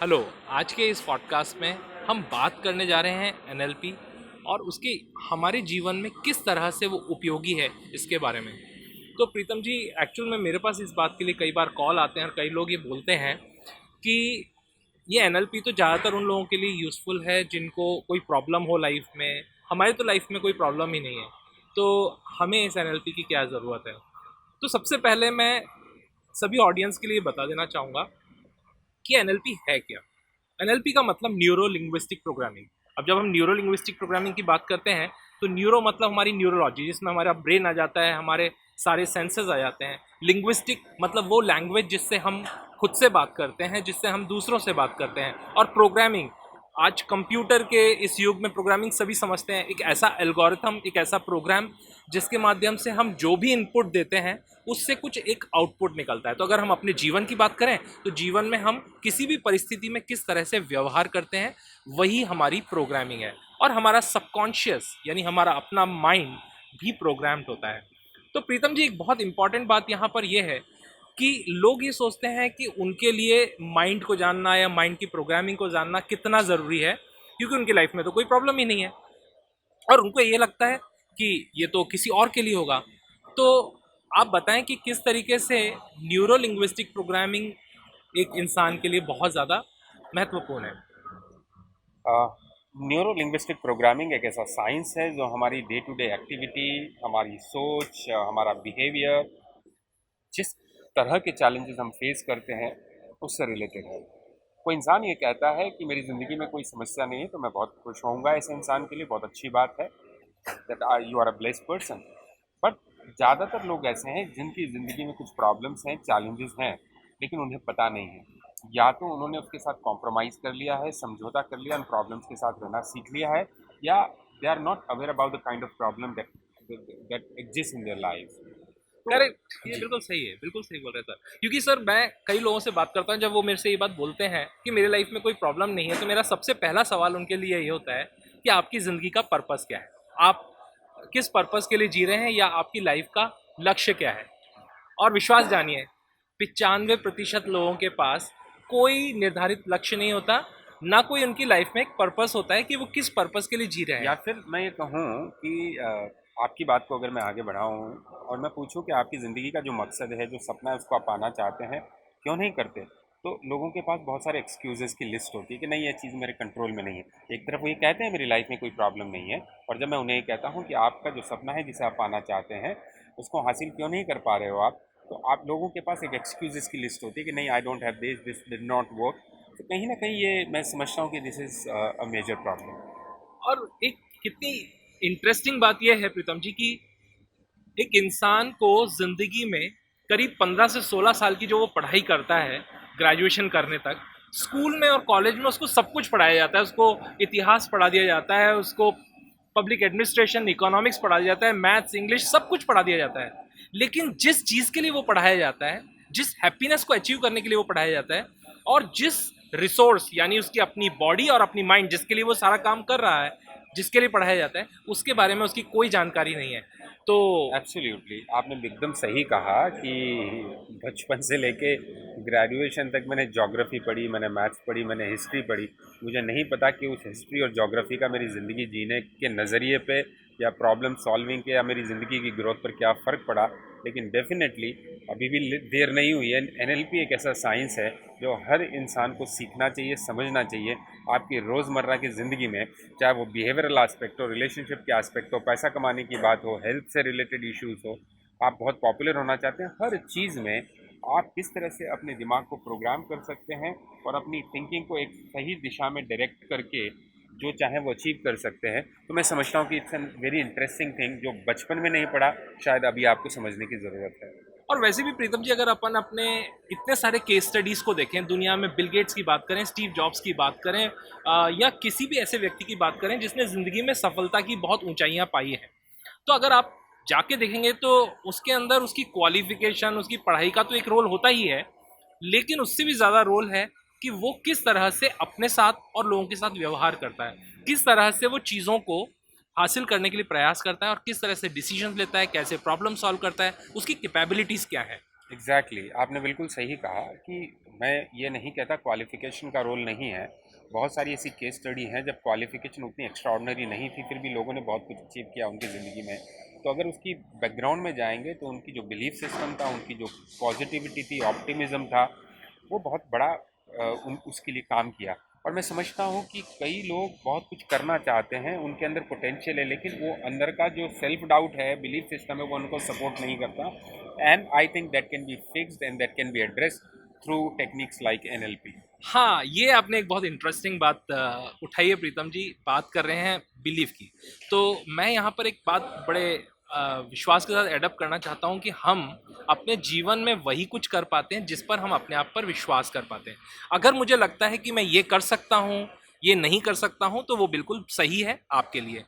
Hello. आज के इस पॉडकास्ट में हम बात करने जा रहे हैं एनएलपी और उसके हमारे जीवन में किस तरह से वो उपयोगी है इसके बारे में। तो प्रीतम जी, एक्चुअल में मेरे पास इस बात के लिए कई बार कॉल आते हैं और कई लोग ये बोलते हैं कि ये एनएलपी तो ज़्यादातर उन लोगों के लिए यूज़फुल है जिनको कोई प्रॉब्लम हो लाइफ में। हमारे तो लाइफ में कोई प्रॉब्लम ही नहीं है, तो हमें इस एनएलपी की क्या ज़रूरत है। तो सबसे पहले मैं सभी ऑडियंस के लिए बता देना चाहूँगा कि एनएलपी है क्या। एनएलपी का मतलब न्यूरो लिंग्विस्टिक प्रोग्रामिंग। अब जब हम न्यूरो लिंग्विस्टिक प्रोग्रामिंग की बात करते हैं तो न्यूरो मतलब हमारी न्यूरोलॉजी, जिसमें हमारा ब्रेन आ जाता है, हमारे सारे सेंसेस आ जाते हैं। लिंग्विस्टिक मतलब वो लैंग्वेज जिससे हम खुद से बात करते हैं, जिससे हम दूसरों से बात करते हैं। और प्रोग्रामिंग, आज कंप्यूटर के इस युग में प्रोग्रामिंग सभी समझते हैं, एक ऐसा एल्गोरिथम, एक ऐसा प्रोग्राम जिसके माध्यम से हम जो भी इनपुट देते हैं उससे कुछ एक आउटपुट निकलता है। तो अगर हम अपने जीवन की बात करें तो जीवन में हम किसी भी परिस्थिति में किस तरह से व्यवहार करते हैं वही हमारी प्रोग्रामिंग है। और हमारा सबकॉन्शियस यानी हमारा अपना माइंड भी प्रोग्राम्ड होता है। तो प्रीतम जी, एक बहुत इंपॉर्टेंट बात यहाँ पर यह है कि लोग ये सोचते हैं कि उनके लिए माइंड को जानना या माइंड की प्रोग्रामिंग को जानना कितना ज़रूरी है, क्योंकि उनकी लाइफ में तो कोई प्रॉब्लम ही नहीं है और उनको ये लगता है कि ये तो किसी और के लिए होगा। तो आप बताएं कि किस तरीके से न्यूरो लिंग्विस्टिक प्रोग्रामिंग एक इंसान के लिए बहुत ज़्यादा महत्वपूर्ण है। न्यूरो लिंग्विस्टिक प्रोग्रामिंग एक ऐसा साइंस है जो हमारी डे टू डे एक्टिविटी, हमारी सोच, हमारा बिहेवियर, जिस तरह के चैलेंजेस हम फेस करते हैं उससे रिलेटेड है। कोई इंसान ये कहता है कि मेरी ज़िंदगी में कोई समस्या नहीं है तो मैं बहुत खुश होऊंगा, ऐसे इंसान के लिए बहुत अच्छी बात है, that you are a blessed person. But ज़्यादातर लोग ऐसे हैं जिनकी ज़िंदगी में कुछ प्रॉब्लम्स हैं, चैलेंजेस हैं, लेकिन उन्हें पता नहीं है। या तो उन्होंने उसके साथ कॉम्प्रोमाइज़ कर लिया है, समझौता कर लिया, उन प्रॉब्लम्स के साथ रहना सीख लिया है, या they are not aware about the kind of problem that that exist in their life. तो करेक्ट, ये जी। बिल्कुल सही है, बिल्कुल सही बोल रहे हैं सर। क्योंकि सर मैं कई लोगों से बात करता हूँ, जब वो मेरे से ये बात बोलते हैं कि मेरे लाइफ में कोई प्रॉब्लम नहीं है, तो मेरा सबसे पहला सवाल उनके लिए ये होता है कि आपकी ज़िंदगी का पर्पस क्या है, आप किस पर्पस के लिए जी रहे हैं, या आपकी लाइफ का लक्ष्य क्या है। और विश्वास जानिए, 95% लोगों के पास कोई निर्धारित लक्ष्य नहीं होता, ना कोई उनकी लाइफ में एक पर्पस होता है कि वो किस पर्पस के लिए जी रहे या हैं। फिर मैं ये कहूँ कि आपकी बात को अगर मैं आगे बढ़ाऊँ और मैं पूछूँ कि आपकी ज़िंदगी का जो मकसद है, जो सपना है, उसको आप पाना चाहते हैं, क्यों नहीं करते? तो लोगों के पास बहुत सारे एक्सक्यूज़ेस की लिस्ट होती है कि नहीं, ये चीज़ मेरे कंट्रोल में नहीं है। एक तरफ वो ये कहते हैं मेरी लाइफ में कोई प्रॉब्लम नहीं है, और जब मैं उन्हें ये कहता हूँ कि आपका जो सपना है, जिसे आप पाना चाहते हैं, उसको हासिल क्यों नहीं कर पा रहे हो आप, तो आप लोगों के पास एक एक्सक्यूज़ेस की लिस्ट होती है कि नहीं, I don't have this did not work. तो कहीं ना कहीं ये मैं समझता हूँ कि this is a major problem. और एक कितनी इंटरेस्टिंग बात यह है प्रीतम जी कि एक इंसान को ज़िंदगी में करीब 15 से 16 साल की जो वो पढ़ाई करता है, ग्रेजुएशन करने तक, स्कूल में और कॉलेज में उसको सब कुछ पढ़ाया जाता है। उसको इतिहास पढ़ा दिया जाता है, उसको पब्लिक एडमिनिस्ट्रेशन, इकोनॉमिक्स पढ़ा दिया जाता है, मैथ्स, इंग्लिश, सब कुछ पढ़ा दिया जाता है। लेकिन जिस चीज़ के लिए वो पढ़ाया जाता है, जिस हैप्पीनेस को अचीव करने के लिए वो पढ़ाया जाता है, और जिस रिसोर्स यानी उसकी अपनी बॉडी और अपनी माइंड जिसके लिए वो सारा काम कर रहा है, जिसके लिए पढ़ाया जाता है, उसके बारे में उसकी कोई जानकारी नहीं है। तो एब्सोल्युटली, आपने एकदम सही कहा कि बचपन से लेके ग्रेजुएशन तक मैंने ज्योग्राफी पढ़ी, मैंने मैथ्स पढ़ी, मैंने हिस्ट्री पढ़ी। मुझे नहीं पता कि उस हिस्ट्री और ज्योग्राफी का मेरी ज़िंदगी जीने के नज़रिए पे या प्रॉब्लम सॉल्विंग के या मेरी ज़िंदगी की ग्रोथ पर क्या फ़र्क पड़ा। लेकिन डेफिनेटली अभी भी देर नहीं हुई है। एनएलपी एक ऐसा साइंस है जो हर इंसान को सीखना चाहिए, समझना चाहिए। आपकी रोज़मर्रा की ज़िंदगी में, चाहे वो बिहेवियरल एस्पेक्ट हो, रिलेशनशिप के एस्पेक्ट हो, पैसा कमाने की बात हो, हेल्थ से रिलेटेड इश्यूज़ हो, आप बहुत पॉपुलर होना चाहते हैं, हर चीज़ में आप किस तरह से अपने दिमाग को प्रोग्राम कर सकते हैं और अपनी थिंकिंग को एक सही दिशा में डायरेक्ट करके जो चाहे वो अचीव कर सकते हैं। तो मैं समझता हूँ कि it's an very interesting thing जो बचपन में नहीं पढ़ा, शायद अभी आपको समझने की ज़रूरत है। और वैसे भी प्रीतम जी, अगर अपन अपने इतने सारे केस स्टडीज को देखें दुनिया में, बिल गेट्स की बात करें, स्टीव जॉब्स की बात करें, या किसी भी ऐसे व्यक्ति की बात करें जिसने ज़िंदगी में सफलता की बहुत ऊंचाइयां पाई हैं, तो अगर आप जाके देखेंगे तो उसके अंदर उसकी क्वालिफिकेशन, उसकी पढ़ाई का तो एक रोल होता ही है, लेकिन उससे भी ज़्यादा रोल है कि वो किस तरह से अपने साथ और लोगों के साथ व्यवहार करता है, किस तरह से वो चीज़ों को हासिल करने के लिए प्रयास करता है और किस तरह से डिसीजन लेता है, कैसे प्रॉब्लम सॉल्व करता है, उसकी कैपेबिलिटीज़ क्या है। एग्जैक्टली आपने बिल्कुल सही कहा कि मैं ये नहीं कहता क्वालिफिकेशन का रोल नहीं है। बहुत सारी ऐसी केस स्टडी हैं जब क्वालिफिकेशन उतनी एक्स्ट्राऑर्डिनरी नहीं थी फिर भी लोगों ने बहुत कुछ अचीव किया उनकी ज़िंदगी में। तो अगर उसकी बैकग्राउंड में जाएंगे तो उनकी जो बिलीफ सिस्टम था, उनकी जो पॉजिटिविटी थी, ऑप्टिमिज्म था, वो बहुत बड़ा उसके लिए काम किया। और मैं समझता हूँ कि कई लोग बहुत कुछ करना चाहते हैं, उनके अंदर पोटेंशियल है, लेकिन वो अंदर का जो सेल्फ डाउट है, बिलीफ सिस्टम है, वो उनको सपोर्ट नहीं करता। And I think that can be fixed and that can be addressed through techniques like NLP. हाँ, ये आपने एक बहुत इंटरेस्टिंग बात उठाई है प्रीतम जी। बात कर रहे हैं बिलीफ की, तो मैं यहाँ पर एक बात बड़े विश्वास के साथ एडप्ट करना चाहता हूँ कि हम अपने जीवन में वही कुछ कर पाते हैं जिस पर हम अपने आप पर विश्वास कर पाते हैं। अगर मुझे लगता है कि मैं ये कर सकता हूँ, ये नहीं कर सकता हूँ, तो वो बिल्कुल सही है आपके लिए,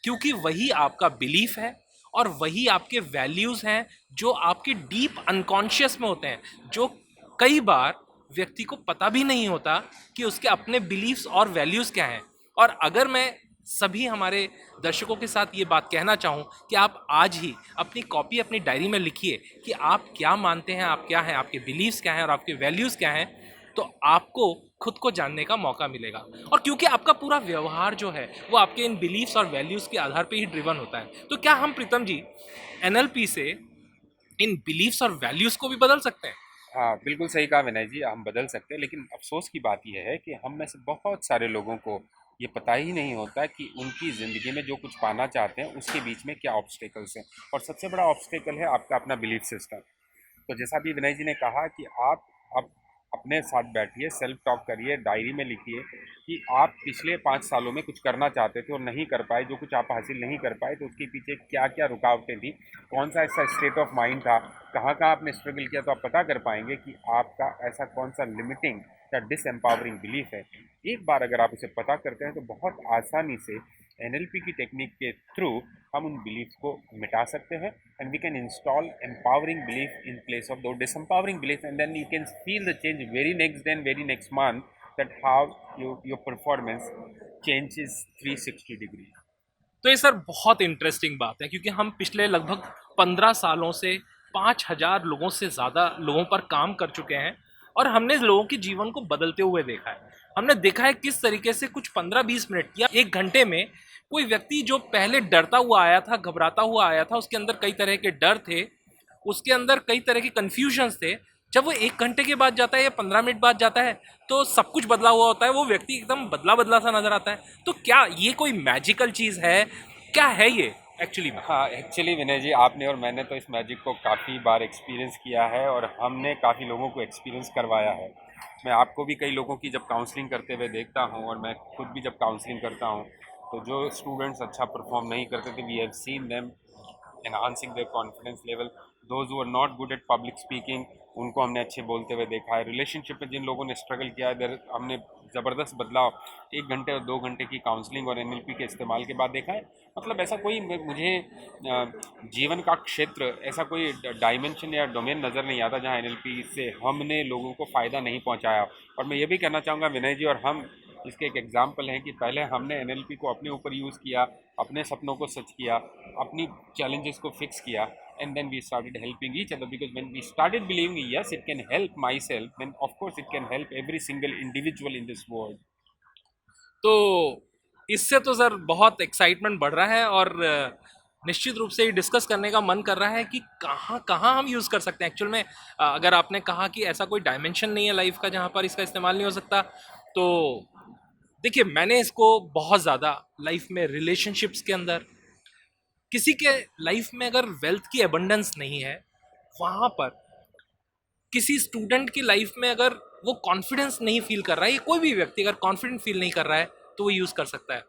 क्योंकि वही आपका बिलीफ है और वही आपके वैल्यूज़ हैं जो आपके डीप अनकॉन्शियस में होते हैं, जो कई बार व्यक्ति को पता भी नहीं होता कि उसके अपने बिलीव्स और वैल्यूज़ क्या हैं। और अगर मैं सभी हमारे दर्शकों के साथ ये बात कहना चाहूँ कि आप आज ही अपनी कॉपी, अपनी डायरी में लिखिए कि आप क्या मानते हैं, आप क्या हैं, आपके बिलीव्स क्या हैं और आपके वैल्यूज़ क्या हैं, तो आपको खुद को जानने का मौका मिलेगा। और क्योंकि आपका पूरा व्यवहार जो है वो आपके इन बिलीव्स और वैल्यूज़ के आधार पर ही ड्रिवन होता है, तो क्या हम प्रीतम जी एनएलपी से इन बिलीव्स और वैल्यूज़ को भी बदल सकते हैं? हाँ, बिल्कुल सही कहा विनय जी, हम बदल सकते हैं, लेकिन अफ़सोस की बात यह है कि हम में से बहुत सारे लोगों को ये पता ही नहीं होता कि उनकी ज़िंदगी में जो कुछ पाना चाहते हैं, उसके बीच में क्या ऑब्स्टेकल्स हैं। और सबसे बड़ा ऑब्स्टेकल है आपका अपना बिलीफ सिस्टम। तो जैसा भी विनय जी ने कहा कि आप अपने साथ बैठिए, सेल्फ टॉक करिए, डायरी में लिखिए कि आप पिछले 5 सालों में कुछ करना चाहते थे और नहीं कर पाए, जो कुछ आप हासिल नहीं कर पाए, तो उसके पीछे क्या क्या रुकावटें थी, कौन सा ऐसा स्टेट ऑफ माइंड था, कहाँ कहाँ आपने स्ट्रगल किया, तो आप पता कर पाएंगे कि आपका ऐसा कौन सा लिमिटिंग या डिसएम्पावरिंग बिलीफ है। एक बार अगर आप उसे पता करते हैं तो बहुत आसानी से एनएलपी की टेक्निक के थ्रू हम उन बिलीफ को मिटा सकते हैं, and we can install empowering belief in place of those disempowering belief, and then you can feel the change very next day and very next month, that how your performance changes 360 degree. तो ये sir बहुत interesting बात है, क्योंकि हम पिछले लगभग 15 सालों से 5,000 लोगों से ज़्यादा लोगों पर काम कर चुके हैं और हमने लोगों के जीवन को बदलते हुए देखा है। हमने देखा है किस तरीके से कुछ 15-20 मिनट या 1 घंटे में कोई व्यक्ति जो पहले डरता हुआ आया था, घबराता हुआ आया था, उसके अंदर कई तरह के डर थे, उसके अंदर कई तरह के कन्फ्यूजन्स थे, जब वो 1 घंटे के बाद जाता है या 15 मिनट बाद जाता है तो सब कुछ बदला हुआ होता है, वो व्यक्ति एकदम बदला बदला सा नजर आता है। तो क्या ये कोई मैजिकल चीज़ है, क्या है ये एक्चुअली में? हाँ, एक्चुअली विनय जी, आपने और मैंने तो इस मैजिक को काफ़ी बार एक्सपीरियंस किया है और हमने काफ़ी लोगों को एक्सपीरियंस करवाया है। मैं आपको भी कई लोगों की जब काउंसलिंग करते हुए देखता हूँ और मैं खुद भी जब काउंसलिंग करता हूँ, तो जो स्टूडेंट्स अच्छा परफॉर्म नहीं करते थे, we have seen them enhancing their confidence level. Those who are not good at public speaking, उनको हमने अच्छे बोलते हुए देखा है। रिलेशनशिप में जिन लोगों ने स्ट्रगल किया है, हमने ज़बरदस्त बदलाव 1 घंटे और 2 घंटे की काउंसलिंग और एनएलपी के इस्तेमाल के बाद देखा है। मतलब ऐसा कोई मुझे जीवन का क्षेत्र, ऐसा कोई डायमेंशन या डोमेन नज़र नहीं आता जहाँ एनएलपी से हमने लोगों को फ़ायदा नहीं पहुँचाया। और मैं ये भी कहना चाहूँगा विनय जी, और हम इसके एक एग्जाम्पल हैं कि पहले हमने एनएलपी को अपने ऊपर यूज़ किया, अपने सपनों को सच किया, अपनी चैलेंजेस को फिक्स किया, and then we started helping each other, because when we started believing yes it can help myself, then of course it can help every single individual in this world. तो इससे तो sir बहुत excitement बढ़ रहा है और निश्चित रूप से ये डिस्कस करने का मन कर रहा है कि कहाँ कहाँ हम यूज़ कर सकते हैं एक्चुअल में। अगर आपने कहा कि ऐसा कोई डायमेंशन नहीं है लाइफ का जहाँ पर इसका इस्तेमाल नहीं हो सकता, तो देखिए मैंने इसको बहुत ज़्यादा लाइफ में रिलेशनशिप्स के अंदर, किसी के लाइफ में अगर वेल्थ की एबंडेंस नहीं है वहाँ पर, किसी स्टूडेंट की लाइफ में अगर वो कॉन्फिडेंस नहीं फील कर रहा है, या कोई भी व्यक्ति अगर कॉन्फिडेंट फील नहीं कर रहा है, तो वो यूज़ कर सकता है।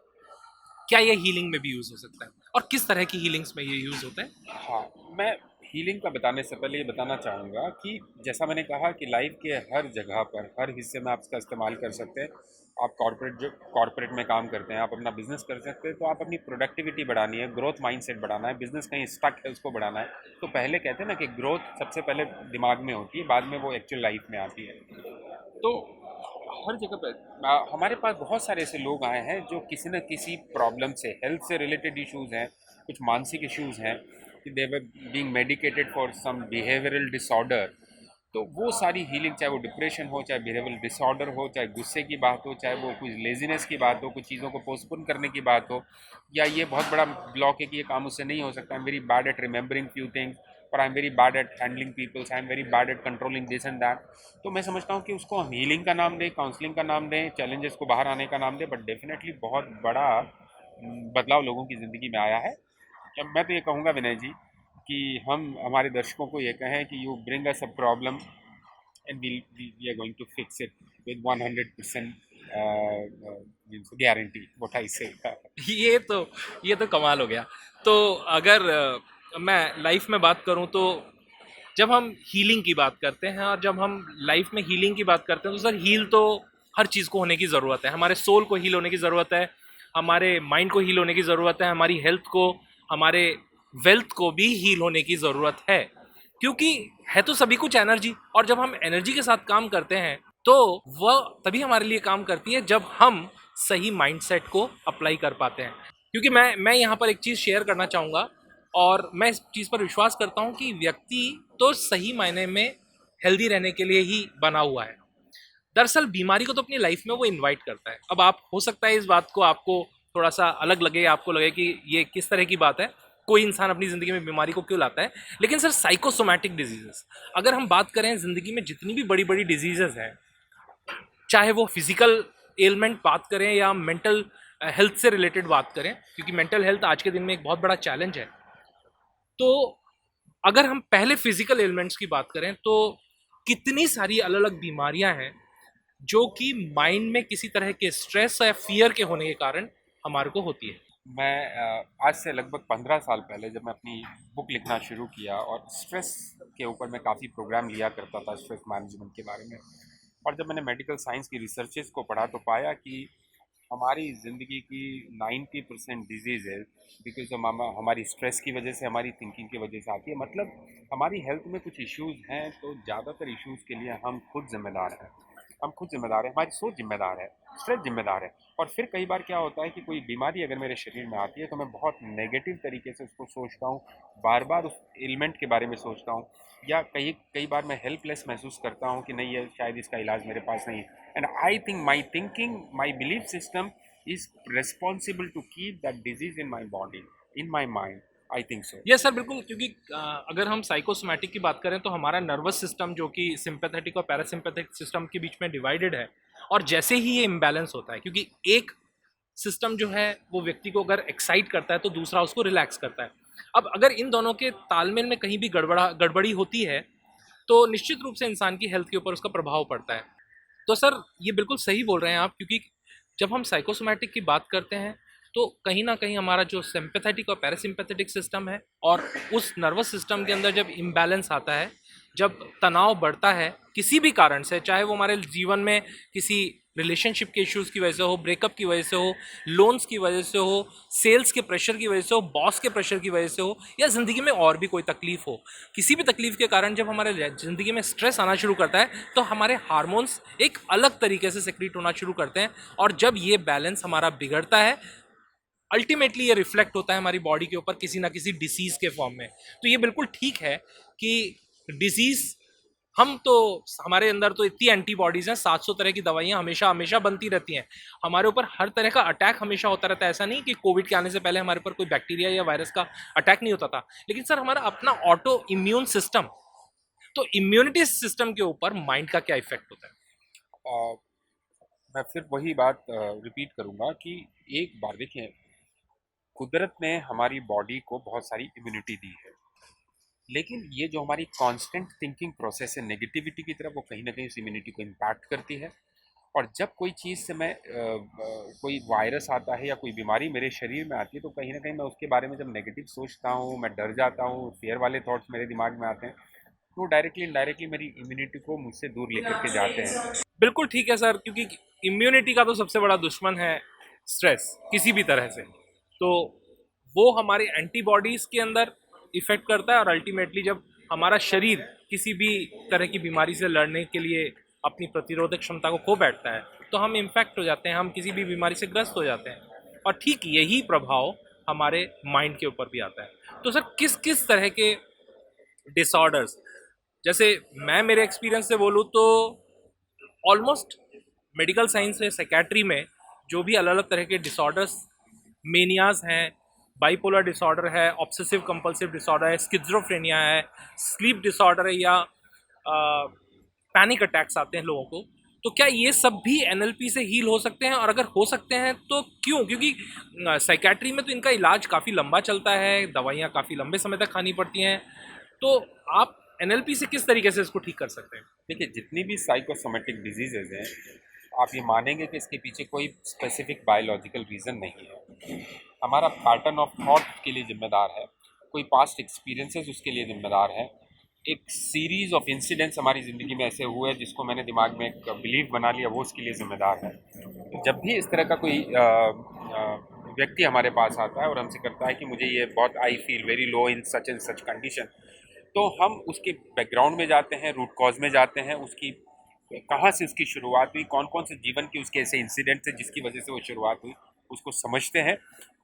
क्या ये हीलिंग में भी यूज़ हो सकता है और किस तरह की हीलिंग्स में ये यूज़ होता है? हाँ, मैं हीलिंग का बताने से पहले ये बताना चाहूँगा कि जैसा मैंने कहा कि लाइफ के हर जगह पर, हर हिस्से में आप इसका इस्तेमाल कर सकते हैं। आप कॉर्पोरेट में काम करते हैं, आप अपना बिजनेस कर सकते हैं, तो आप अपनी प्रोडक्टिविटी बढ़ानी है, ग्रोथ माइंडसेट बढ़ाना है, बिजनेस कहीं स्टक है उसको बढ़ाना है। तो पहले कहते हैं ना कि ग्रोथ सबसे पहले दिमाग में होती है, बाद में वो एक्चुअल लाइफ में आती है। तो हर जगह पर हमारे पास बहुत सारे ऐसे लोग आए हैं जो किसी न किसी प्रॉब्लम से, हेल्थ से रिलेटेड इश्यूज़ हैं, कुछ मानसिक इश्यूज़ हैं, कि they were being medicated for some behavioural disorder, तो वो सारी हीलिंग, चाहे वो डिप्रेशन हो, चाहे बिहेवियरल डिसऑर्डर हो, चाहे गुस्से की बात हो, चाहे वो कुछ लेजीनेस की बात हो, कुछ चीज़ों को पोस्टपोन करने की बात हो, या ये बहुत बड़ा ब्लॉक है कि ये काम मुझसे नहीं हो सकता, I am very bad at remembering few things, और I am very bad at handling peoples, I am very bad at controlling this and that, तो मैं समझता हूँ कि उसको हम हीलिंग का नाम दें, काउंसलिंग का नाम दें, चैलेंजेस को बाहर आने का नाम दें, बट डेफिनेटली बहुत बड़ा बदलाव लोगों की ज़िंदगी में आया है। अब मैं तो ये कहूँगा विनय जी कि हम हमारे दर्शकों को ये कहें कि you bring us a problem and we are going to fix it with 100% guarantee, what I say. ये तो ये तो कमाल हो गया। तो अगर मैं लाइफ में बात करूं तो जब हम हीलिंग की बात करते हैं और जब हम लाइफ में हीलिंग की बात करते हैं तो सर हील तो हर चीज़ को होने की ज़रूरत है। हमारे सोल को हील होने की ज़रूरत है, हमारे माइंड को हील होने की ज़रूरत है, हमारी हेल्थ को, हमारे वेल्थ को भी हील होने की ज़रूरत है, क्योंकि है तो सभी कुछ एनर्जी। और जब हम एनर्जी के साथ काम करते हैं तो वह तभी हमारे लिए काम करती है जब हम सही माइंडसेट को अप्लाई कर पाते हैं। क्योंकि मैं यहाँ पर एक चीज़ शेयर करना चाहूँगा और मैं इस चीज़ पर विश्वास करता हूँ कि व्यक्ति तो सही मायने में हेल्दी रहने के लिए ही बना हुआ है। दरअसल बीमारी को तो अपनी लाइफ में वो इनवाइट करता है। अब आप हो सकता है इस बात को आपको थोड़ा सा अलग लगे, आपको लगे कि ये किस तरह की बात है, कोई इंसान अपनी ज़िंदगी में बीमारी को क्यों लाता है। लेकिन सर साइकोसोमैटिक डिजीजेस, अगर हम बात करें ज़िंदगी में जितनी भी बड़ी बड़ी डिजीजेस हैं, चाहे वो फिजिकल एलिमेंट बात करें या मेंटल हेल्थ से रिलेटेड बात करें, क्योंकि मेंटल हेल्थ आज के दिन में एक बहुत बड़ा चैलेंज है। तो अगर हम पहले फिजिकल एलिमेंट्स की बात करें तो कितनी सारी अलग अलग बीमारियां हैं जो कि माइंड में किसी तरह के स्ट्रेस या फियर के होने के कारण हमारे को होती है। मैं आज से लगभग 15 साल पहले जब मैं अपनी बुक लिखना शुरू किया, और स्ट्रेस के ऊपर मैं काफ़ी प्रोग्राम लिया करता था, स्ट्रेस मैनेजमेंट के बारे में, और जब मैंने मेडिकल साइंस की रिसर्चेस को पढ़ा तो पाया कि हमारी ज़िंदगी की 90% डिजीज़ है बिकॉज हमारी स्ट्रेस की वजह से, हमारी थिंकिंग की वजह से आती है। मतलब हमारी हेल्थ में कुछ इश्यूज़ हैं तो ज़्यादातर इश्यूज़ के लिए हम खुद जिम्मेदार हैं। हम खुद जिम्मेदार हैं, हमारी सोच जिम्मेदार है, स्ट्रेस जिम्मेदार है। और फिर कई बार क्या होता है कि कोई बीमारी अगर मेरे शरीर में आती है तो मैं बहुत नेगेटिव तरीके से उसको सोचता हूँ, बार बार उस एलिमेंट के बारे में सोचता हूँ, या कई कई बार मैं हेल्पलेस महसूस करता हूँ कि नहीं, ये शायद इसका इलाज मेरे पास नहीं है। And I think my thinking, my belief system is responsible to keep that disease in my body, in my mind. I think so. Yes sir, बिल्कुल। क्योंकि अगर हम साइकोसोमैटिक की बात करें तो हमारा नर्वस सिस्टम जो कि सिंपैथेटिक और पैरासिम्पैथिक सिस्टम के बीच में डिवाइडेड है, और जैसे ही ये इम्बैलेंस होता है, क्योंकि एक सिस्टम जो है वो व्यक्ति को अगर एक्साइट करता है तो दूसरा उसको रिलैक्स करता है। अब अगर इन दोनों के तालमेल में कहीं भी गड़बड़ी होती है तो निश्चित रूप से इंसान की हेल्थ के ऊपर उसका प्रभाव पड़ता है। तो सर ये बिल्कुल सही बोल रहे हैं आप, क्योंकि जब हम साइकोसोमैटिक की बात करते हैं तो कहीं ना कहीं हमारा जो सिंपैथेटिक और पैरासिम्पैथेटिक सिस्टम है और उस नर्वस सिस्टम के अंदर जब इम्बैलेंस आता है, जब तनाव बढ़ता है किसी भी कारण से, चाहे वो हमारे जीवन में किसी रिलेशनशिप के इश्यूज़ की वजह से हो, ब्रेकअप की वजह से हो, लोन्स की वजह से हो, सेल्स के प्रेशर की वजह से हो, बॉस के प्रेशर की वजह से हो, या ज़िंदगी में और भी कोई तकलीफ़ हो, किसी भी तकलीफ़ के कारण जब हमारे ज़िंदगी में स्ट्रेस आना शुरू करता है तो हमारे हार्मोन्स एक अलग तरीके से सेक्रीट होना शुरू करते हैं। और जब ये बैलेंस हमारा बिगड़ता है, अल्टीमेटली ये रिफ्लेक्ट होता है हमारी बॉडी के ऊपर किसी ना किसी डिसीज़ के फॉर्म में। तो ये बिल्कुल ठीक है कि डिसीज़, हम तो, हमारे अंदर तो इतनी एंटीबॉडीज़ हैं, 700 तरह की दवाइयाँ हमेशा हमेशा बनती रहती हैं, हमारे ऊपर हर तरह का अटैक हमेशा होता रहता है। ऐसा नहीं कि कोविड के आने से पहले हमारे ऊपर कोई बैक्टीरिया या वायरस का अटैक नहीं होता था, लेकिन सर हमारा अपना ऑटो इम्यून सिस्टम, तो इम्यूनिटी सिस्टम के ऊपर माइंड का क्या इफेक्ट होता है? मैं फिर वही बात रिपीट करूँगा कि एक बार देखिए, कुदरत ने हमारी बॉडी को बहुत सारी इम्यूनिटी दी है, लेकिन ये जो हमारी कांस्टेंट थिंकिंग प्रोसेस है नेगेटिविटी की तरफ, वो कहीं ना कहीं उस इम्यूनिटी को इम्पैक्ट करती है। और जब कोई चीज़ से कोई वायरस आता है या कोई बीमारी मेरे शरीर में आती है तो कहीं ना कहीं मैं उसके बारे में जब नेगेटिव सोचता हूँ, मैं डर जाता हूँ, फेयर वाले थॉट्स मेरे दिमाग में आते हैं, तो डायरेक्टली इनडायरेक्टली मेरी इम्यूनिटी को मुझसे दूर लेकर के जाते हैं। बिल्कुल ठीक है सर, क्योंकि इम्यूनिटी का तो सबसे बड़ा दुश्मन है स्ट्रेस किसी भी तरह से। तो वो हमारे एंटीबॉडीज़ के अंदर इफेक्ट करता है, और अल्टीमेटली जब हमारा शरीर किसी भी तरह की बीमारी से लड़ने के लिए अपनी प्रतिरोधक क्षमता को खो बैठता है तो हम इन्फेक्ट हो जाते हैं, हम किसी भी बीमारी से ग्रस्त हो जाते हैं। और ठीक यही प्रभाव हमारे माइंड के ऊपर भी आता है। तो सर किस किस तरह के डिसऑर्डर्स, जैसे मैं मेरे एक्सपीरियंस से बोलूँ तो ऑलमोस्ट मेडिकल साइंस में साइकेट्री में जो भी अलग अलग तरह के डिसऑर्डर्स, मेनियाज हैं, बाइपोलर डिसऑर्डर है, ऑब्सेसिव कंपल्सिव डिसऑर्डर है, स्किज़ोफ्रेनिया है, स्लीप डिसऑर्डर है, या पैनिक अटैक्स आते हैं लोगों को, तो क्या ये सब भी एनएलपी से हील हो सकते हैं? और अगर हो सकते हैं तो क्यों? क्योंकि साइकेट्री में तो इनका इलाज काफ़ी लंबा चलता है, दवाइयाँ काफ़ी लंबे समय तक खानी पड़ती हैं, तो आप एनएलपी से किस तरीके से इसको ठीक कर सकते हैं? देखिए, जितनी भी साइकोसोमेटिक डिजीजेज हैं, आप ये मानेंगे कि इसके पीछे कोई स्पेसिफिक बायोलॉजिकल रीज़न नहीं है। हमारा पैटर्न ऑफ थॉट के लिए जिम्मेदार है, कोई पास्ट एक्सपीरियंसेस उसके लिए जिम्मेदार है, एक सीरीज़ ऑफ इंसिडेंट्स हमारी ज़िंदगी में ऐसे हुए जिसको मैंने दिमाग में एक बिलीव बना लिया, वो उसके लिए ज़िम्मेदार है। तो जब भी इस तरह का कोई व्यक्ति हमारे पास आता है और हमसे करता है कि मुझे ये बहुत, I feel very low in such and such condition, तो हम उसके बैकग्राउंड में जाते हैं, रूट कॉज में जाते हैं, उसकी कहाँ से उसकी शुरुआत हुई, कौन कौन से जीवन के उसके ऐसे इंसिडेंट थे जिसकी वजह से वो शुरुआत हुई, उसको समझते हैं।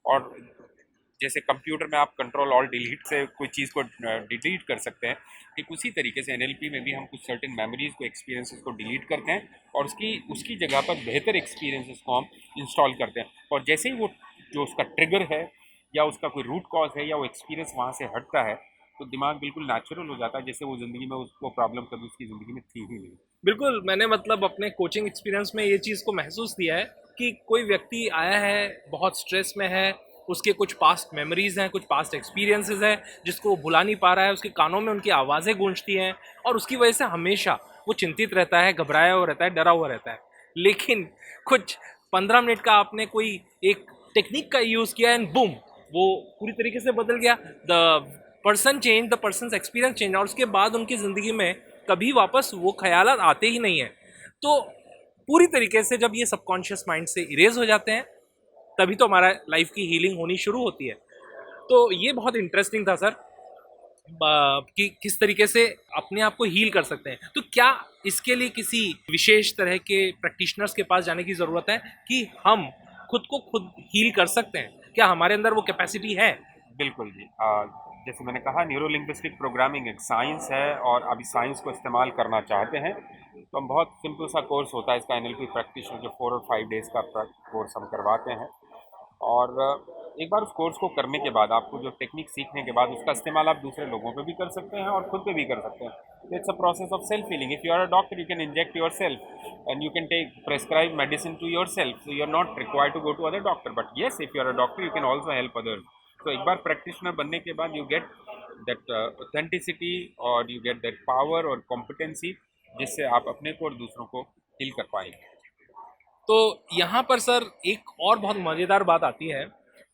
और जैसे कंप्यूटर में आप कंट्रोल ऑल डिलीट से कोई चीज़ को डिलीट कर सकते हैं, ठीक उसी तरीके से एनएलपी में भी हम कुछ सर्टेन मेमोरीज को, एक्सपीरियंसेस को डिलीट करते हैं और उसकी उसकी जगह पर बेहतर एक्सपीरियंसेस को हम इंस्टॉल करते हैं। और जैसे ही वो जो उसका ट्रिगर है या उसका कोई रूट कॉज है या वो एक्सपीरियंस वहाँ से हटता है, तो दिमाग बिल्कुल नेचुरल हो जाता है, जैसे वो ज़िंदगी में उसको प्रॉब्लम कभी उसकी ज़िंदगी में थी ही नहीं। बिल्कुल, मैंने मतलब अपने कोचिंग एक्सपीरियंस में ये चीज़ को महसूस किया है कि कोई व्यक्ति आया है, बहुत स्ट्रेस में है, उसके कुछ पास्ट मेमोरीज़ हैं, कुछ पास्ट एक्सपीरियंसेस हैं जिसको वो भुला नहीं पा रहा है, उसके कानों में उनकी आवाज़ें गूंजती हैं और उसकी वजह से हमेशा वो चिंतित रहता है, घबराया हुआ रहता है, डरा हुआ रहता है। लेकिन कुछ 15 मिनट का आपने कोई एक टेक्निक का यूज़ किया एंड बूम, वो पूरी तरीके से बदल गया। The person change, the person experience change, और उसके बाद उनकी ज़िंदगी में कभी वापस वो ख्यालात आते ही नहीं हैं। तो पूरी तरीके से जब ये सबकॉन्शियस माइंड से इरेज हो जाते हैं, तभी तो हमारा लाइफ की हीलिंग होनी शुरू होती है। तो ये बहुत इंटरेस्टिंग था सर, कि किस तरीके से अपने आप को हील कर सकते हैं। तो क्या इसके लिए किसी विशेष तरह के प्रैक्टिशनर्स के पास जाने की ज़रूरत है कि हम खुद को खुद हील कर सकते हैं? क्या हमारे अंदर वो कैपेसिटी है? बिल्कुल जी। जैसे मैंने कहा, न्यूरो लिंग्विस्टिक प्रोग्रामिंग एक साइंस है और अभी साइंस को इस्तेमाल करना चाहते हैं, तो हम बहुत सिंपल सा कोर्स होता है इसका, एनएलपी प्रैक्टिशनर जो 4 और 5 डेज़ का कोर्स हम करवाते हैं। और एक बार उस कोर्स को करने के बाद, आपको जो टेक्निक सीखने के बाद, उसका इस्तेमाल आप दूसरे लोगों पे भी कर सकते हैं और खुद पे भी कर सकते हैं। It's a process of self healing. If you are a doctor, you can inject yourself and you can take prescribe medicine to yourself, so you are not required to go to other doctor, but yes, if you are a doctor, you can also help others. तो एक बार practitioner बनने के बाद you get that authenticity और you get that power और competency, जिससे आप अपने को और दूसरों को हील कर पाएंगे। तो यहाँ पर सर एक और बहुत मज़ेदार बात आती है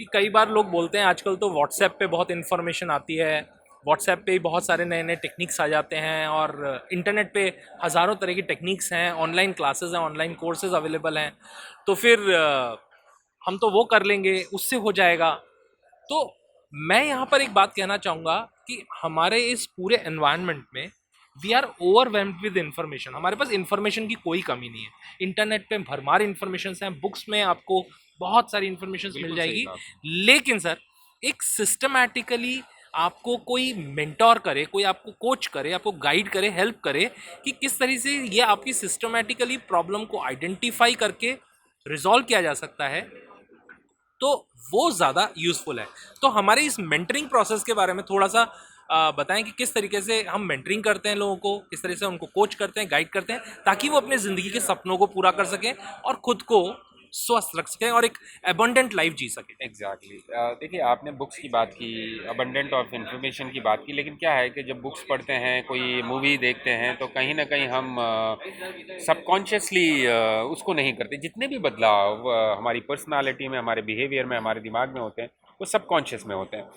कि कई बार लोग बोलते हैं आजकल तो व्हाट्सएप पे बहुत इन्फॉर्मेशन आती है, व्हाट्सएप पे ही बहुत सारे नए नए टेक्निक्स आ जाते हैं, और इंटरनेट पे हज़ारों तरह की टेक्निक्स हैं, ऑनलाइन क्लासेस हैं, ऑनलाइन कोर्सेज अवेलेबल हैं। तो फिर हम तो वो कर लेंगे, उससे हो जाएगा। तो मैं यहाँ पर एक बात कहना चाहूँगा कि हमारे इस पूरे एनवायरनमेंट में we are overwhelmed with information. हमारे पास इन्फॉर्मेशन की कोई कमी नहीं है। इंटरनेट पे भरमार इन्फॉर्मेशन हैं, बुक्स में आपको बहुत सारी इन्फॉर्मेशन मिल बिल्कुल सही जाएगी। कहा। लेकिन सर एक सिस्टमैटिकली आपको कोई मेंटोर करे, कोई आपको कोच करे, आपको गाइड करे, हेल्प करे कि किस तरह से ये आपकी सिस्टमैटिकली प्रॉब्लम को आइडेंटिफाई करके रिजॉल्व किया जा सकता है, तो वो ज़्यादा यूज़फुल है। तो हमारे इस मेंटरिंग प्रोसेस के बारे में थोड़ा सा बताएं कि किस तरीके से हम मेंटरिंग करते हैं लोगों को, किस तरह से उनको कोच करते हैं, गाइड करते हैं, ताकि वो अपने ज़िंदगी के सपनों को पूरा कर सकें और खुद को स्वस्थ रख सकें और एक एबंडेंट लाइफ जी सकें। एग्जैक्टली। देखिए, आपने बुक्स की बात की, अबंडेंट ऑफ इंफॉर्मेशन की बात की, लेकिन क्या है कि जब बुक्स पढ़ते हैं, कोई मूवी देखते हैं, तो कहीं ना कहीं हम सबकॉन्शियसली उसको नहीं करते। जितने भी बदलाव हमारी पर्सनालिटी में, हमारे बिहेवियर में, हमारे दिमाग में होते हैं, वो सबकॉन्शियस में होते हैं।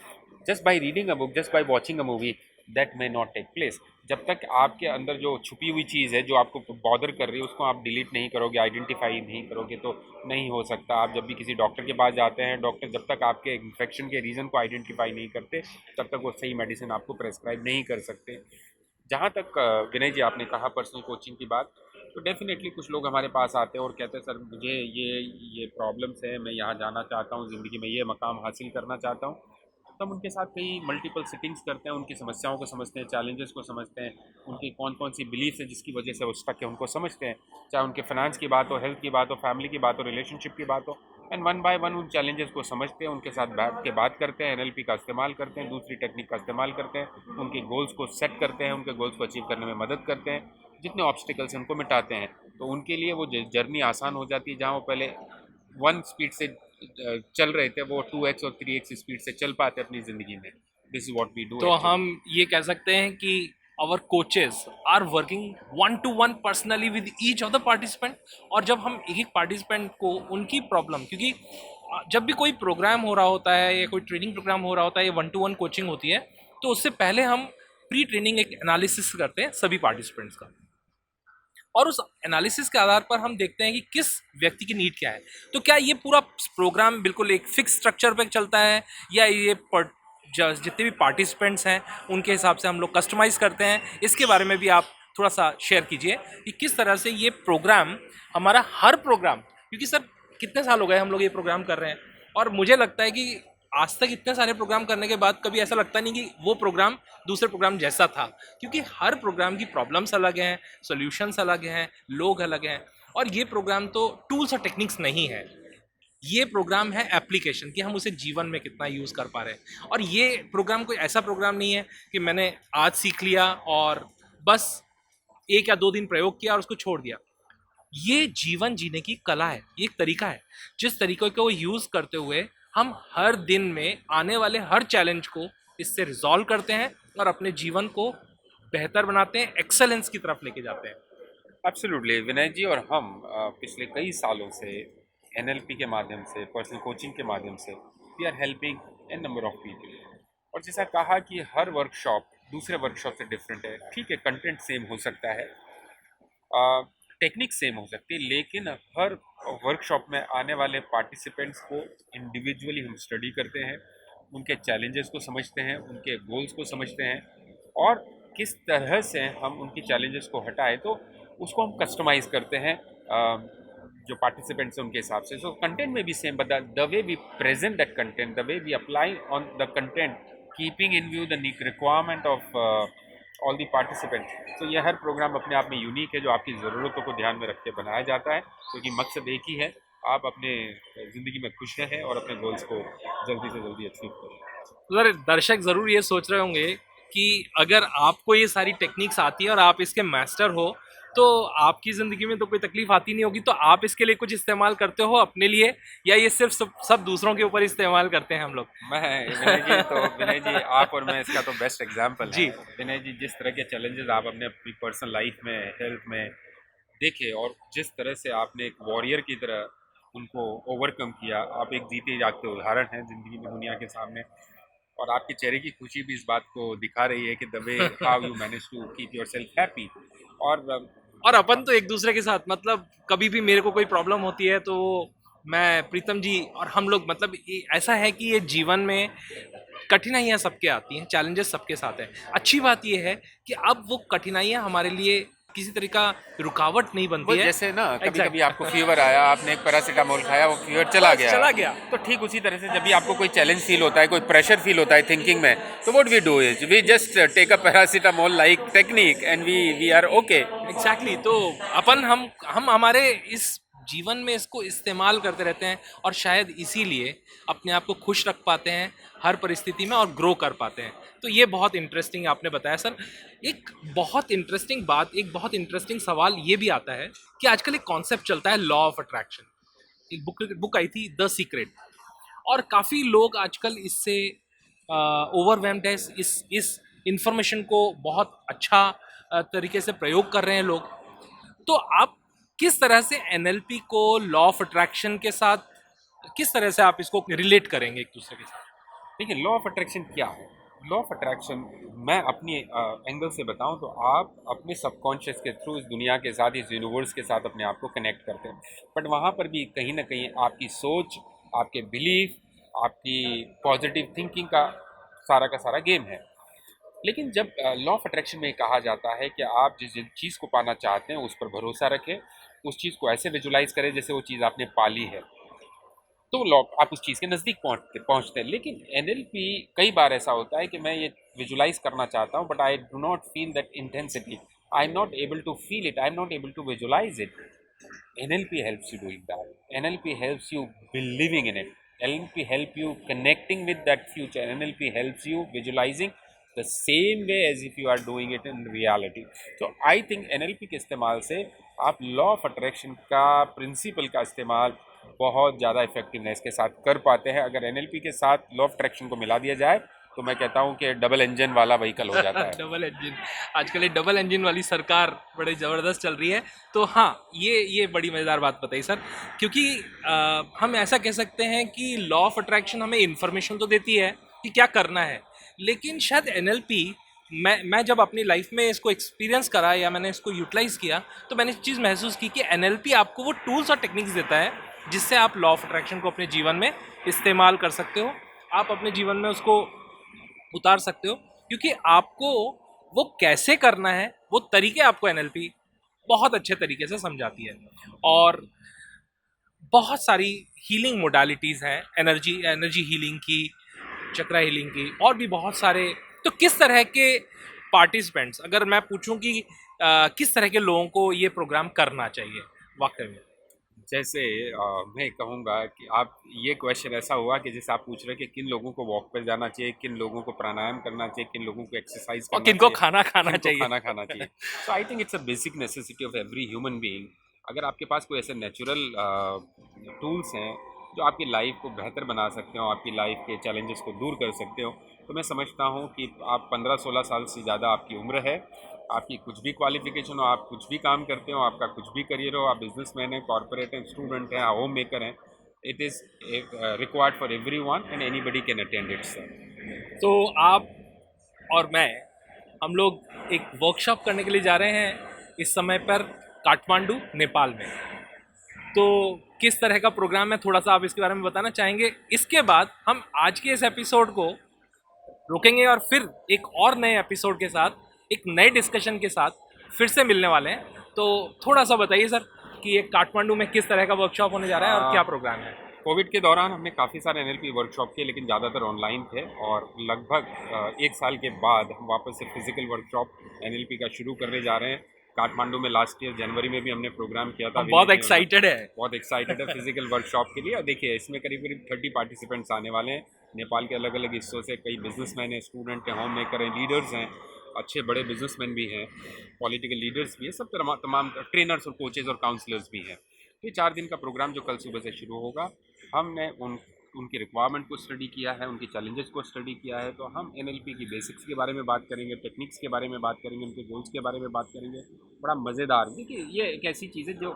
Just by reading a book, just by watching a movie, that may not take place. जब तक आपके अंदर जो छुपी हुई चीज़ है, जो आपको बॉदर कर रही है, उसको आप डिलीट नहीं करोगे, आइडेंटिफाई नहीं करोगे, तो नहीं हो सकता। आप जब भी किसी डॉक्टर के पास जाते हैं, डॉक्टर जब तक आपके इन्फेक्शन के रीज़न को आइडेंटिफाई नहीं करते, तब तक वो सही मेडिसिन आपको प्रेस्क्राइब नहीं कर सकते। जहाँ तक विनय जी आपने कहा पर्सनल कोचिंग की बात, तो डेफिनेटली कुछ लोग हमारे पास आते हैं और कहते हैं सर मुझे ये प्रॉब्लम्स है, मैं यहाँ जाना चाहता हूँ, ज़िंदगी में ये मकाम हासिल करना चाहता हूँ। तो हम उनके साथ कई मल्टीपल सिटिंग्स करते हैं, उनकी समस्याओं को समझते हैं, चैलेंजेस को समझते हैं, उनकी कौन कौन सी बिलीफ है जिसकी वजह से वो स्टक है उनको समझते हैं, चाहे उनके फाइनेंस की बात हो, हेल्थ की बात हो, फैमिली की बात हो, रिलेशनशिप की बात हो। एंड वन बाय वन उन चैलेंजेस को समझते हैं, उनके साथ बैठ के बात करते हैं, एनएलपी का इस्तेमाल करते हैं, दूसरी टेक्निक का इस्तेमाल करते हैं, उनके गोल्स को सेट करते हैं, उनके गोल्स को अचीव करने में मदद करते हैं, जितने ऑब्स्टिकल्स हैं उनको मिटाते हैं। तो उनके लिए वो जर्नी आसान हो जाती है, जहाँ वो पहले 1 स्पीड से चल रहे थे, वो 2x और 3x स्पीड से चल पाते अपनी ज़िंदगी में। This is what we do तो एक्चुअली। हम ये कह सकते हैं कि our coaches are working one to one personally with each of the participant. और जब हम एक एक पार्टिसिपेंट को उनकी प्रॉब्लम, क्योंकि जब भी कोई प्रोग्राम हो रहा होता है या कोई ट्रेनिंग प्रोग्राम हो रहा होता है या वन टू वन कोचिंग होती है, तो उससे पहले हम प्री ट्रेनिंग एक एनालिसिस करते हैं सभी पार्टिसिपेंट्स का। और उस एनालिसिस के आधार पर हम देखते हैं कि किस व्यक्ति की नीड क्या है। तो क्या ये पूरा प्रोग्राम बिल्कुल एक फिक्स स्ट्रक्चर पे चलता है, या ये जितने भी पार्टिसिपेंट्स हैं उनके हिसाब से हम लोग कस्टमाइज़ करते हैं? इसके बारे में भी आप थोड़ा सा शेयर कीजिए कि किस तरह से ये प्रोग्राम, हमारा हर प्रोग्राम, क्योंकि सर कितने साल हो गए हम लोग ये प्रोग्राम कर रहे हैं, और मुझे लगता है कि आज तक इतने सारे प्रोग्राम करने के बाद कभी ऐसा लगता नहीं कि वो प्रोग्राम दूसरे प्रोग्राम जैसा था, क्योंकि हर प्रोग्राम की प्रॉब्लम्स अलग हैं, सॉल्यूशंस अलग हैं, लोग अलग हैं। और ये प्रोग्राम तो टूल्स और टेक्निक्स नहीं है, ये प्रोग्राम है एप्लीकेशन, कि हम उसे जीवन में कितना यूज़ कर पा रहे हैं। और ये प्रोग्राम कोई ऐसा प्रोग्राम नहीं है कि मैंने आज सीख लिया और बस 1 या 2 दिन प्रयोग किया और उसको छोड़ दिया। ये जीवन जीने की कला है, ये एक तरीका है, जिस तरीके को यूज़ करते हुए हम हर दिन में आने वाले हर चैलेंज को इससे रिजॉल्व करते हैं और अपने जीवन को बेहतर बनाते हैं, एक्सेलेंस की तरफ लेके जाते हैं। एब्सोल्युटली विनय जी, और हम पिछले कई सालों से एनएलपी के माध्यम से, पर्सनल कोचिंग के माध्यम से we are helping an number of people. और जैसा कहा कि हर वर्कशॉप दूसरे वर्कशॉप से डिफरेंट है। ठीक है, कंटेंट सेम हो सकता है, टेक्निक सेम हो सकती है, लेकिन हर वर्कशॉप में आने वाले पार्टिसिपेंट्स को इंडिविजुअली हम स्टडी करते हैं, उनके चैलेंजेस को समझते हैं, उनके गोल्स को समझते हैं, और किस तरह से हम उनकी चैलेंजेस को हटाए तो उसको हम कस्टमाइज़ करते हैं जो पार्टिसिपेंट्स हैं उनके हिसाब से। सो कंटेंट में भी same, but the way we present that content, the way we apply on the content, keeping in view the requirement of all the participants. तो यह हर प्रोग्राम अपने आप में यूनिक है, जो आपकी ज़रूरतों को ध्यान में रख के बनाया जाता है, क्योंकि मकसद एक ही है, आप अपने ज़िंदगी में खुश रहें और अपने गोल्स को जल्दी से जल्दी अचीव करें। सर, दर्शक ज़रूर ये सोच रहे होंगे कि अगर आपको ये सारी टेक्निक्स आती है और आप इसके मास्टर हो, तो आपकी ज़िंदगी में तो कोई तकलीफ आती नहीं होगी, तो आप इसके लिए कुछ इस्तेमाल करते हो अपने लिए, या ये सिर्फ सब दूसरों के ऊपर इस्तेमाल करते हैं हम लोग? मैं विनय जी, आप और मैं इसका तो बेस्ट एग्जांपल जी। हैं। विनय जी, जिस तरह के चैलेंजेस आप अपने अपनी पर्सनल लाइफ में, हेल्थ में देखे, और जिस तरह से आपने एक वॉरियर की तरह उनको ओवरकम किया, आप एक जीते जागते उदाहरण हैं ज़िंदगी में दुनिया के सामने। और आपके चेहरे की खुशी भी इस बात को दिखा रही है कि the way how you manage to keep yourself happy. और और अपन तो एक दूसरे के साथ, मतलब कभी भी मेरे को कोई प्रॉब्लम होती है तो मैं, प्रीतम जी और हम लोग, मतलब ऐसा है कि ये जीवन में कठिनाइयाँ सबके आती हैं, चैलेंजेस सबके साथ हैं। अच्छी बात ये है कि अब वो कठिनाइयाँ हमारे लिए किसी तरह का रुकावट नहीं बनती वो है। जैसे ना कभी एग्जैक्ट। कभी आपको फीवर आया, आपने एक पैरासीटामोल खाया, वो फीवर चला बस गया। चला गया। तो ठीक उसी तरह से जब भी आपको कोई चैलेंज फील होता है, कोई प्रेशर फील होता है थिंकिंग में, तो what we do is we just take a paracetamol like technique and we are okay. Exactly. तो अपन हम हमारे इस जीवन में इसको इस्तेमाल करते रहते हैं, और शायद इसीलिए अपने आप को खुश रख पाते हैं हर परिस्थिति में और ग्रो कर पाते हैं। तो ये बहुत इंटरेस्टिंग आपने बताया सर। एक बहुत इंटरेस्टिंग बात, एक बहुत इंटरेस्टिंग सवाल ये भी आता है कि आजकल एक कॉन्सेप्ट चलता है, लॉ ऑफ अट्रैक्शन। एक बुक आई थी, द सीक्रेट, और काफ़ी लोग आजकल इससे ओवरवेम्ड है, इस इंफॉर्मेशन को बहुत अच्छा तरीके से प्रयोग कर रहे हैं लोग। तो आप किस तरह से एनएलपी को लॉ ऑफ अट्रैक्शन के साथ, किस तरह से आप इसको रिलेट करेंगे एक दूसरे के साथ? देखिए, लॉ ऑफ अट्रैक्शन क्या है? लॉ ऑफ अट्रैक्शन, मैं अपनी एंगल से बताऊं तो आप अपने सबकॉन्शियस के थ्रू इस दुनिया के साथ, इस यूनिवर्स के साथ अपने आप को कनेक्ट करते हैं। बट वहाँ पर भी कहीं ना कहीं आपकी सोच, आपके बिलीफ, आपकी पॉजिटिव थिंकिंग का सारा गेम है। लेकिन जब लॉ ऑफ अट्रैक्शन में कहा जाता है कि आप जिस जिस चीज़ को पाना चाहते हैं उस पर भरोसा रखें, उस चीज़ को ऐसे विजुलाइज करें जैसे वो चीज़ आपने पाली है, तो लॉ आप उस चीज़ के नज़दीक पहुंचते पहुंचते हैं। लेकिन एनएलपी कई बार ऐसा होता है कि मैं ये विजुलाइज करना चाहता हूँ but I do not feel that intensity, I am not able to feel it, I am not able to visualise it. NLP helps you doing that. NLP helps you believing in it. NLP help you connecting with that future. NLP helps you visualizing the same way as if you are doing it in reality. So I think NLP के इस्तेमाल से आप law of attraction का principal का इस्तेमाल बहुत ज़्यादा effectiveness के साथ कर पाते हैं। अगर NLP के साथ लॉ ऑफ अट्रैक्शन को मिला दिया जाए तो मैं कहता हूँ कि डबल इंजन वाला व्हीकल हो जाता है। डबल इंजन, आजकल ये डबल इंजन वाली सरकार बड़ी ज़बरदस्त चल रही है। तो हाँ, ये बड़ी मज़ेदार बात बताई सर, क्योंकि हम ऐसा कह सकते हैं कि लॉ ऑफ अट्रैक्शन हमें इन्फॉर्मेशन तो देती है कि क्या करना है, लेकिन शायद एनएलपी, मैं जब अपनी लाइफ में इसको एक्सपीरियंस करा या मैंने इसको यूटिलाइज़ किया तो मैंने इस चीज़ महसूस की कि एनएलपी आपको वो टूल्स और टेक्निक्स देता है जिससे आप लॉ ऑफ अट्रैक्शन को अपने जीवन में इस्तेमाल कर सकते हो, आप अपने जीवन में उसको उतार सकते हो, क्योंकि आपको वो कैसे करना है वो तरीके आपको एनएलपी बहुत अच्छे तरीके से समझाती है। और बहुत सारी हीलिंग मोडालिटीज़ हैं, एनर्जी हीलिंग की, चक्रा हीलिंग की, और भी बहुत सारे। तो किस तरह के पार्टिसिपेंट्स, अगर मैं पूछूं कि किस तरह के लोगों को ये प्रोग्राम करना चाहिए वाकई में? जैसे मैं कहूँगा कि आप ये क्वेश्चन ऐसा हुआ कि जैसे आप पूछ रहे हैं कि किन लोगों को वॉक पर जाना चाहिए, किन लोगों को प्राणायाम करना चाहिए, किन लोगों को एक्सरसाइज और करना किनको चाहिए, खाना खाना किनको चाहिए। खाना खाना चाहिए। So I think it's a basic necessity of every human being. अगर आपके पास कोई ऐसे नेचुरल टूल्स हैं जो आपकी लाइफ को बेहतर बना सकते हो, आपकी लाइफ के चैलेंजेस को दूर कर सकते हो, तो मैं समझता हूँ कि आप 15-16 साल से ज़्यादा आपकी उम्र है, आपकी कुछ भी क्वालिफिकेशन हो, आप कुछ भी काम करते हो, आपका कुछ भी करियर हो, आप बिजनेसमैन हैं, कॉर्पोरेट हैं, स्टूडेंट हैं, होम मेकर हैं, it is required for everyone and anybody can attend it sir. तो आप और मैं, हम लोग एक वर्कशॉप करने के लिए जा रहे हैं इस समय पर काठमांडू, नेपाल में। तो किस तरह का प्रोग्राम है, थोड़ा सा आप इसके बारे में बताना चाहेंगे? इसके बाद हम आज के इस एपिसोड को रोकेंगे और फिर एक और नए एपिसोड के साथ, एक नए डिस्कशन के साथ फिर से मिलने वाले हैं। तो थोड़ा सा बताइए सर कि ये काठमांडू में किस तरह का वर्कशॉप होने जा रहा है और क्या प्रोग्राम है? कोविड के दौरान हमने काफ़ी सारे NLP वर्कशॉप किए, लेकिन ज़्यादातर ऑनलाइन थे, और लगभग 1 साल के बाद हम वापस से फिजिकल वर्कशॉप NLP का शुरू करने जा रहे हैं। काठमांडू में लास्ट ईयर जनवरी में भी हमने प्रोग्राम किया था। बहुत एक्साइटेड है। बहुत एक्साइटेड है फिजिकल वर्कशॉप के लिए। और देखिए, इसमें करीब करीब 30 पार्टिसिपेंट्स आने वाले हैं नेपाल के अलग अलग हिस्सों से। कई बिजनेसमैन हैं, स्टूडेंट हैं, होम मेकर हैं, लीडर्स हैं, अच्छे बड़े बिजनेसमैन भी हैं, पॉलिटिकल लीडर्स भी हैं, सब तमाम ट्रेनर्स और कोचेज़ और काउंसलर्स भी हैं। ये 4 दिन का प्रोग्राम जो कल सुबह से शुरू होगा, हमने उनकी रिक्वायरमेंट को स्टडी किया है, उनकी चैलेंजेस को स्टडी किया है। तो हम NLP की बेसिक्स के बारे में बात करेंगे, टेक्निक्स के बारे में बात करेंगे, उनके गोल्स के बारे में बात करेंगे। बड़ा मज़ेदार, देखिए ये एक ऐसी चीज़ है जो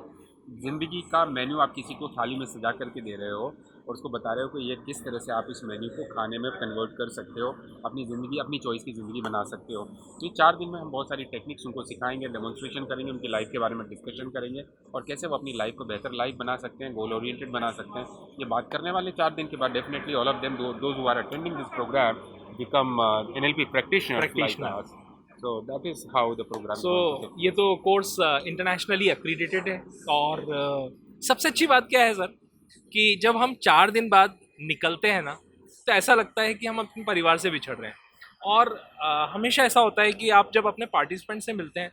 ज़िंदगी का मेन्यू आप किसी को थाली में सजा करके दे रहे हो और उसको बता रहे हो कि ये किस तरह से आप इस मेन्यू को खाने में कन्वर्ट कर सकते हो, अपनी ज़िंदगी, अपनी चॉइस की ज़िंदगी बना सकते हो। तो ये 4 दिन में हम बहुत सारी टेक्निक्स उनको सिखाएंगे, डेमोन्स्ट्रेशन करेंगे, उनकी लाइफ के बारे में डिस्कशन करेंगे और कैसे वो अपनी लाइफ को बेहतर लाइफ बना सकते हैं, गोल ओरिएंटेड बना सकते हैं। ये बात करने वाले 4 दिन के बाद definitely all of them, those who are attending this programme become NLP practitioners like us. So that is how the program. So ये तो कोर्स इंटरनेशनली एक्रीडिटेड है। और सबसे अच्छी बात क्या है सर कि जब हम 4 दिन बाद निकलते हैं ना, तो ऐसा लगता है कि हम अपने परिवार से बिछड़ रहे हैं। और हमेशा ऐसा होता है कि आप जब अपने पार्टिसिपेंट से मिलते हैं,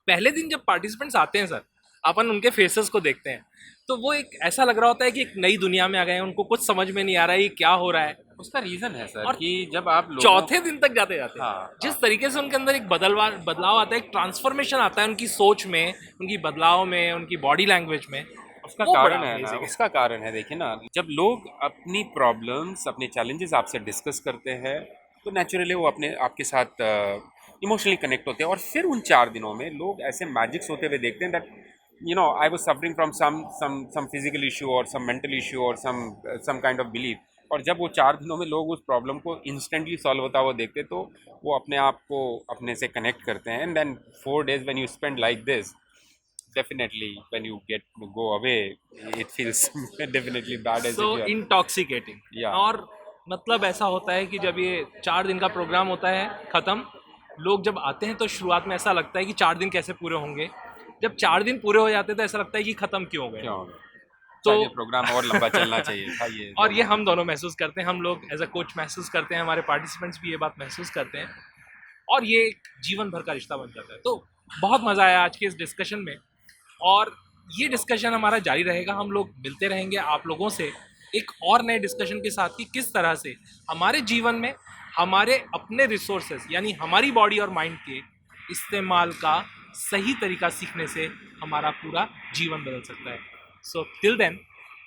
पहले दिन जब पार्टिसिपेंट्स आते हैं सर, अपन उनके फेसेस को देखते हैं तो वो एक ऐसा लग रहा होता है कि एक नई दुनिया में आ गए हैं, उनको कुछ समझ में नहीं आ रहा है ये क्या हो रहा है। उसका रीज़न है सर और कि जब आप चौथे दिन तक जाते जाते हाँ, जिस तरीके से उनके अंदर एक बदलाव आता है, एक ट्रांसफॉर्मेशन आता है उनकी सोच में, उनकी बदलाव में, उनकी बॉडी लैंग्वेज में, उसका कारण है ना, उसका कारण है, देखिए ना, जब लोग अपनी प्रॉब्लम्स, अपने चैलेंजेस आपसे डिस्कस करते हैं तो नेचुरली वो अपने आपके साथ इमोशनली कनेक्ट होते हैं। और फिर उन 4 दिनों में लोग ऐसे मैजिक्स होते हुए देखते हैं that I was suffering from some physical issue or some mental issue or some kind of belief, और जब वो 4 दिनों में लोग उस प्रॉब्लम को इंस्टेंटली सॉल्व होता हुआ देखते तो वो अपने आप को अपने से कनेक्ट करते हैं। And then 4 days when you spend like this, definitely when you go away, it feels definitely bad as so if you are, intoxicating। yeah. और मतलब ऐसा होता है कि जब ये 4 दिन का प्रोग्राम होता है ख़त्म, लोग जब आते हैं तो शुरुआत में ऐसा लगता है कि 4 दिन कैसे पूरे होंगे। जब 4 दिन पूरे हो जाते हैं तो ऐसा लगता है कि ख़त्म क्यों हो गए। क्यों हो गया? तो शायद ये प्रोग्राम और लंबा चलना चाहिए था ये और ये हम दोनों महसूस करते हैं, हम लोग एज अ कोच महसूस करते हैं, हमारे पार्टिसिपेंट्स भी ये बात महसूस करते हैं और ये एक जीवन भर का रिश्ता बन जाता है। तो बहुत मज़ा आया आज के इस डिस्कशन में और ये डिस्कशन हमारा जारी रहेगा। हम लोग मिलते रहेंगे आप लोगों से एक और नए डिस्कशन के साथ कि किस तरह से हमारे जीवन में हमारे अपने रिसोर्सेज यानी हमारी बॉडी और माइंड के इस्तेमाल का सही तरीका सीखने से हमारा पूरा जीवन बदल सकता है। So till then,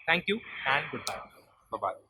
thank you and goodbye. Bye.